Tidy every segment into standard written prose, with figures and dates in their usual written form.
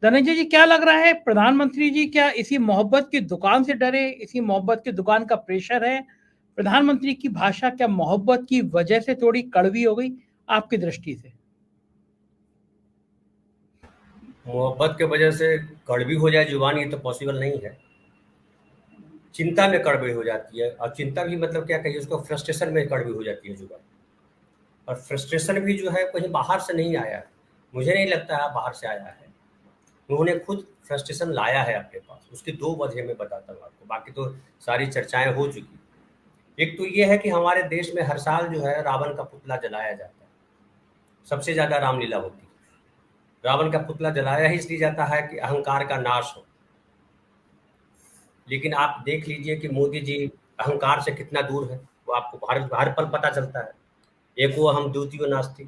धनंजय जी, क्या लग रहा है प्रधानमंत्री जी क्या इसी मोहब्बत की दुकान से डरे, इसी मोहब्बत की दुकान का प्रेशर है? प्रधानमंत्री की भाषा क्या मोहब्बत की वजह से थोड़ी कड़वी हो गई आपकी दृष्टि से? मोहब्बत के वजह से कड़वी हो जाए जुबान, ये तो पॉसिबल नहीं है। चिंता में कड़वी हो जाती है, और चिंता भी मतलब क्या कहिए उसको, फ्रस्ट्रेशन में कड़वी हो जाती है जुबान। और फ्रस्ट्रेशन भी जो है कहीं बाहर से नहीं आया है, मुझे नहीं लगता है बाहर से आया है। उन्होंने खुद फ्रस्ट्रेशन लाया है अपने पास। उसकी दो वजह मैं बताता हूँ आपको, बाकी तो सारी चर्चाएं हो चुकी। एक तो ये है कि हमारे देश में हर साल जो है रावण का पुतला जलाया जाता है, सबसे ज्यादा रामलीला होती है। रावण का पुतला जलाया ही इसलिए जाता है कि अहंकार का नाश हो। लेकिन आप देख लीजिए कि मोदी जी अहंकार से कितना दूर है, वो आपको हर हर पल पता चलता है। एक वो हम द्वितीय नास्ति,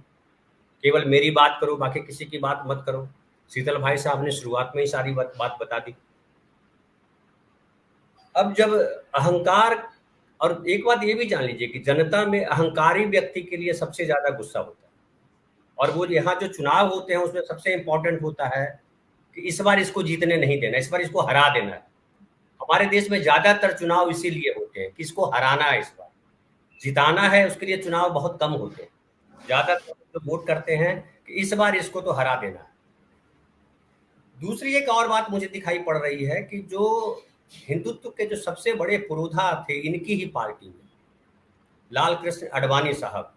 केवल मेरी बात करो बाकी किसी की बात मत करो। शीतल भाई साहब ने शुरुआत में ही सारी बात बता दी। अब जब अहंकार, और एक बात ये भी जान लीजिए कि जनता में अहंकारी व्यक्ति के लिए सबसे ज्यादा गुस्सा होता है। और वो यहाँ जो चुनाव होते हैं उसमें सबसे इंपॉर्टेंट होता है कि इस बार इसको जीतने नहीं देना, इस बार इसको हरा देना है। हमारे देश में ज्यादातर चुनाव इसीलिए होते हैं कि इसको हराना है, इस बार जिताना है, उसके लिए चुनाव बहुत कम होते हैं। ज्यादातर जो वोट करते हैं कि इस बार इसको तो हरा देना है। दूसरी एक और बात मुझे दिखाई पड़ रही है कि जो हिंदुत्व के जो सबसे बड़े पुरोधा थे इनकी ही पार्टी में, लाल कृष्ण आडवाणी साहब,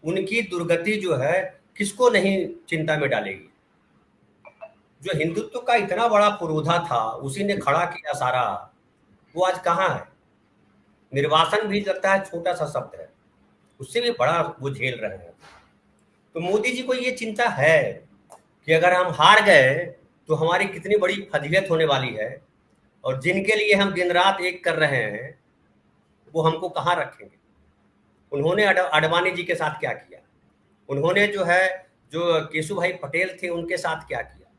उनकी दुर्गति जो है किसको नहीं चिंता में डालेगी। जो हिंदुत्व का इतना बड़ा पुरोधा था, उसी ने खड़ा किया सारा, वो आज कहाँ है? निर्वासन भी लगता है छोटा सा शब्द है, उससे भी बड़ा वो झेल रहे हैं। तो मोदी जी को ये चिंता है कि अगर हम हार गए तो हमारी कितनी बड़ी फजीहत होने वाली है, और जिनके लिए हम दिन रात एक कर रहे हैं वो हमको कहाँ रखेंगे। उन्होंने आडवाणी जी के साथ क्या किया, उन्होंने जो है जो केशु भाई पटेल थे उनके साथ क्या किया,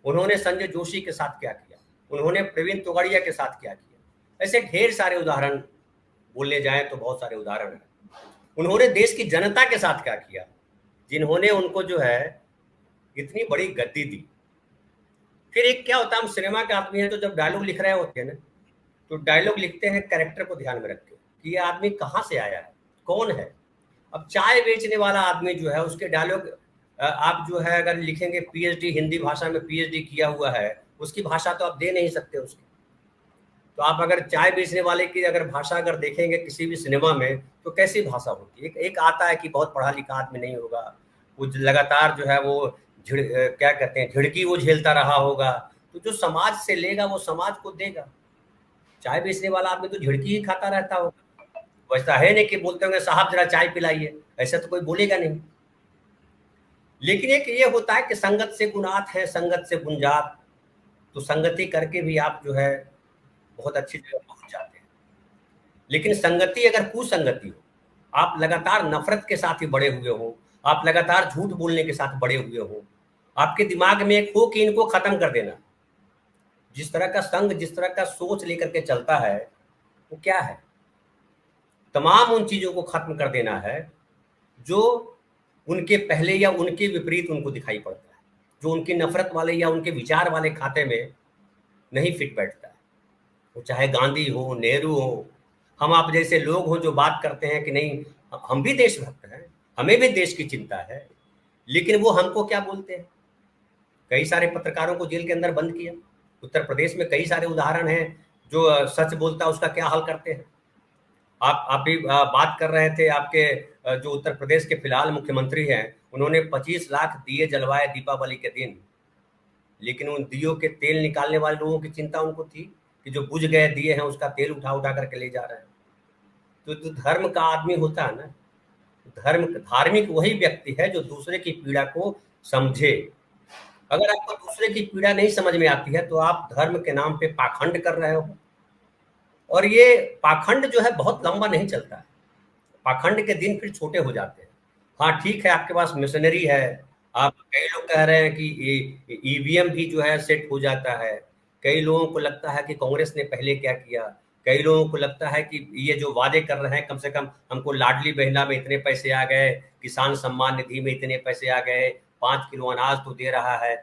उन्होंने संजय जोशी के साथ क्या किया, उन्होंने प्रवीण तोगड़िया के साथ क्या किया। ऐसे ढेर सारे उदाहरण बोलने जाएं तो बहुत सारे उदाहरण हैं। उन्होंने देश की जनता के साथ क्या किया, जिन्होंने उनको जो है इतनी बड़ी गद्दी दी। फिर एक क्या होता है, हम सिनेमा के आदमी हैं तो जब डायलॉग लिख रहे होते हैं ना, तो डायलॉग लिखते हैं कैरेक्टर को ध्यान में रख के कि ये आदमी कहाँ से आया है, कौन है। अब चाय बेचने वाला आदमी जो है उसके डायलॉग आप जो है अगर लिखेंगे, पीएचडी हिंदी भाषा में पीएचडी किया हुआ है, उसकी भाषा तो आप दे नहीं सकते उसकी। तो आप अगर चाय बेचने वाले की अगर भाषा अगर देखेंगे किसी भी सिनेमा में तो कैसी भाषा होती है। एक आता है कि बहुत पढ़ा लिखा आदमी नहीं होगा, वो लगातार जो है वो क्या कहते हैं, झिड़की वो झेलता रहा होगा, तो जो समाज से लेगा वो समाज को देगा। चाय बेचने वाला आदमी तो झिड़की ही खाता रहता होगा, वैसा है नहीं कि बोलते होंगे साहब जरा चाय पिलाइए, ऐसा तो कोई बोलेगा नहीं। लेकिन एक ये होता है कि संगत से गुनात है, संगत से गुंजात, तो संगति करके भी आप जो है बहुत अच्छी जगह पहुंच जाते हैं। लेकिन संगति अगर कुसंगति हो, आप लगातार नफरत के साथ ही बड़े हुए हो, आप लगातार झूठ बोलने के साथ बड़े हुए हो, आपके दिमाग में एक हो कि इनको खत्म कर देना, जिस तरह का संघ जिस तरह का सोच लेकर के चलता है वो क्या है, तमाम उन चीजों को खत्म कर देना है जो उनके पहले या उनके विपरीत उनको दिखाई पड़ता है, जो उनकी नफरत वाले या उनके विचार वाले खाते में नहीं फिट बैठता है। वो चाहे गांधी हो, नेहरू हो, हम आप जैसे लोग हों जो बात करते हैं कि नहीं हम भी देशभक्त हैं, हमें भी देश की चिंता है, लेकिन वो हमको क्या बोलते हैं। कई सारे पत्रकारों को जेल के अंदर बंद किया, उत्तर प्रदेश में कई सारे उदाहरण हैं। जो सच बोलता है उसका क्या हाल करते हैं। आप भी बात कर रहे थे, आपके जो उत्तर प्रदेश के फिलहाल मुख्यमंत्री हैं, उन्होंने 25 लाख दिए जलवाए दीपावली के दिन, लेकिन उन दियों के तेल निकालने वाले लोगों की चिंता उनको थी कि जो बुझ गए दिए हैं उसका तेल उठा उठा करके ले जा रहे हैं। तो धर्म का आदमी होता है ना, धार्मिक वही व्यक्ति है जो दूसरे की पीड़ा को समझे। अगर आपको दूसरे की पीड़ा नहीं समझ में आती है तो आप धर्म के नाम पे पाखंड कर रहे हो, और ये पाखंड जो है बहुत लंबा नहीं चलता है। पाखंड के दिन फिर छोटे हो जाते हैं। हाँ ठीक है, आपके पास मशीनरी है, आप कई लोग कह रहे हैं कि ईवीएम भी जो है सेट हो जाता है। कई लोगों को लगता है कि कांग्रेस ने पहले क्या किया, कई लोगों को लगता है कि ये जो वादे कर रहे हैं, कम से कम हमको लाडली बहना में इतने पैसे आ गए, किसान सम्मान निधि में इतने पैसे आ गए, 5 किलो अनाज तो दे रहा है।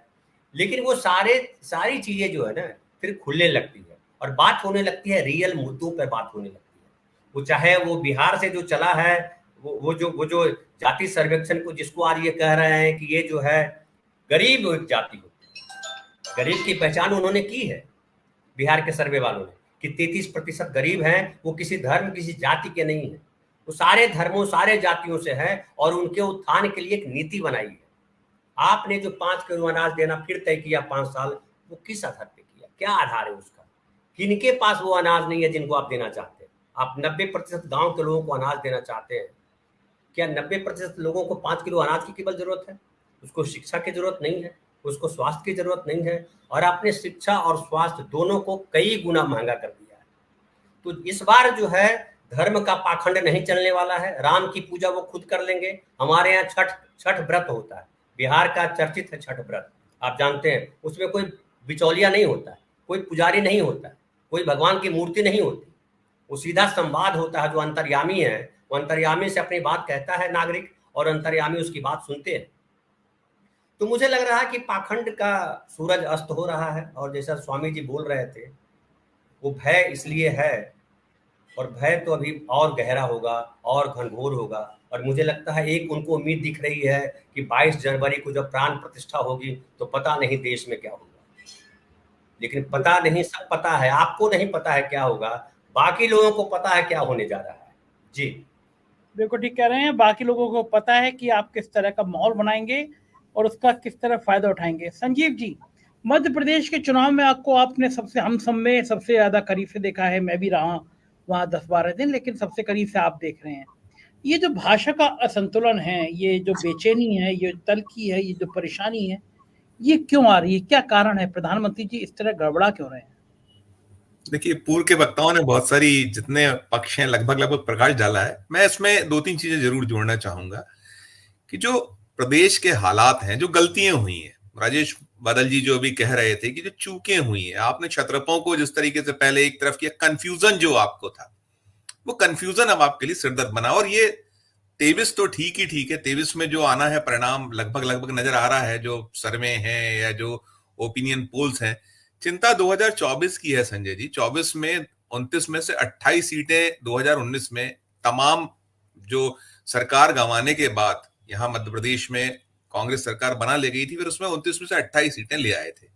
लेकिन वो सारी चीजें जो है ना फिर खुलने लगती है और बात होने लगती है, रियल मुद्दों पर बात होने लगती है। वो चाहे वो बिहार से जो चला है, वो जो जाति सर्वेक्षण को जिसको आज ये कह रहे हैं कि ये जो है गरीब जाति होती है, गरीब की पहचान उन्होंने की है बिहार के सर्वे वालों ने कि 33% गरीब हैं, वो किसी धर्म किसी जाति के नहीं है, वो सारे धर्मों सारे जातियों से है और उनके उत्थान के लिए एक नीति बनाई है। आपने जो 5 किलो अनाज देना फिर तय किया 5 साल, वो किस आधार पे किया, क्या आधार है उसका? किनके पास वो अनाज नहीं है जिनको आप देना चाहते हैं? आप 90% गांव के लोगों को अनाज देना चाहते हैं, क्या 90% लोगों को 5 किलो अनाज की केवल जरूरत है? उसको शिक्षा की जरूरत नहीं है, उसको स्वास्थ्य की जरूरत नहीं है, और आपने शिक्षा और स्वास्थ्य दोनों को कई गुना महंगा कर दिया है। तो इस बार जो है धर्म का पाखंड नहीं चलने वाला है, राम की पूजा वो खुद कर लेंगे। हमारे यहाँ छठ व्रत होता है, बिहार का चर्चित है छठ व्रत, आप जानते हैं, उसमें कोई बिचौलिया नहीं होता है, कोई पुजारी नहीं होता है, कोई भगवान की मूर्ति नहीं होती, वो सीधा संवाद होता है। जो अंतर्यामी है वो अंतर्यामी से अपनी बात कहता है नागरिक, और अंतर्यामी उसकी बात सुनते हैं। तो मुझे लग रहा है कि पाखंड का सूरज अस्त हो रहा है, और जैसा स्वामी जी बोल रहे थे, वो भय इसलिए है, और भय तो अभी और गहरा होगा और घनघोर होगा। और मुझे लगता है एक उनको उम्मीद दिख रही है कि 22 जनवरी को जब प्राण प्रतिष्ठा होगी तो पता नहीं देश में क्या होगा, लेकिन पता नहीं, सब पता है, आपको नहीं पता है क्या होगा, बाकी लोगों को पता है क्या होने जा रहा है। जी बिल्कुल ठीक कह रहे हैं, बाकी लोगों को पता है कि आप किस तरह का माहौल बनाएंगे और उसका किस तरह फायदा उठाएंगे। संजीव जी, मध्य प्रदेश के चुनाव में आपको आपने सबसे हम सब में सबसे ज्यादा करीब से देखा है, मैं भी रहा वहाँ 10-12 दिन, लेकिन सबसे करीब से आप देख रहे हैं। ये जो भाषा का असंतुलन है, ये जो बेचैनी है, ये तल्खी है, ये जो परेशानी है, ये क्यों आ रही है? क्या कारण है? प्रधानमंत्री जी इस तरह गड़बड़ा क्यों रहे हैं? देखिए, पूर्व के वक्ताओं ने बहुत सारी जितने पक्ष हैं लगभग लगभग प्रकाश डाला है। मैं इसमें 2-3 चीजें जरूर जोड़ना चाहूंगा कि जो प्रदेश के हालात हैं, जो गलतियां हुई हैं, राजेश बादल जी जो अभी कह रहे थे कि जो चूकें हुई हैं, आपने क्षत्रपों को जिस तरीके से पहले एक तरफ किया, कंफ्यूजन जो आपको था, वो कंफ्यूजन अब आपके लिए सिरदर्द बना। और ये 23 तो ठीक है, 23 में जो आना है परिणाम लगभग लगभग नजर आ रहा है, जो सर्वे हैं या जो ओपिनियन पोल्स हैं। चिंता 2024 की है संजय जी। 24 में 29 में से 28 सीटें 2019 में तमाम जो सरकार गंवाने के बाद यहां मध्य प्रदेश में कांग्रेस सरकार बना ले गई थी, फिर उसमें 29 में से 28 सीटें ले आए थे।